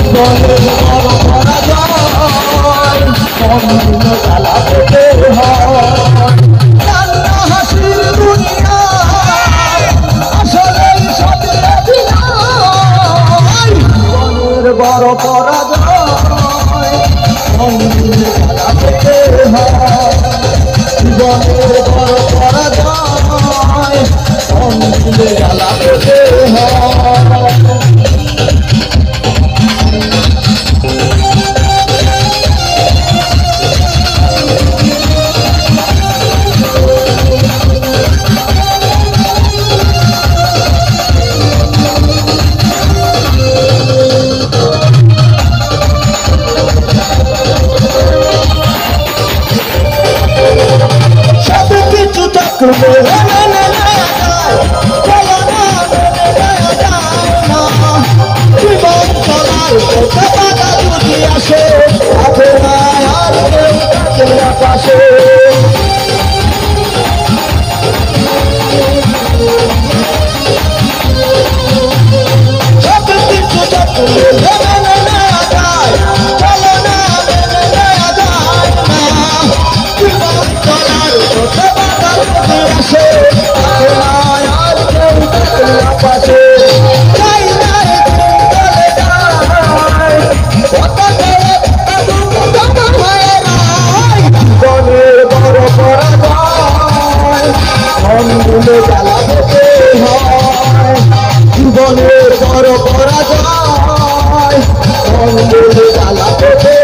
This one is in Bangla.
জীবনের বড় পরাজয় অন্তিম জ্বালা পেতে হয়। কান্না হাসির দুনিয়ায় আসলেই সত্যি অভিনয়। জীবনের বড় পরাজয় অন্তিম জ্বালা পেতে হয়। জীবনের বড় পরাজয় অন্তিম জ্বালা পেতে হয়। জীবন চলার বাধা যদি আসে আছে না আর কেউ থাকে না পাশে। সব কিছু চক্রে মেনে নেওয়া যায়, চলো না মেনে নেওয়া যায় না। জীবন চলার বাধা যদি আসে আছে না আর কেউ থাকে না পাশে। জীবনের জ্বালা পেতে হয়। জীবনের বড় পরাজয় অন্তিম জ্বালা পেতে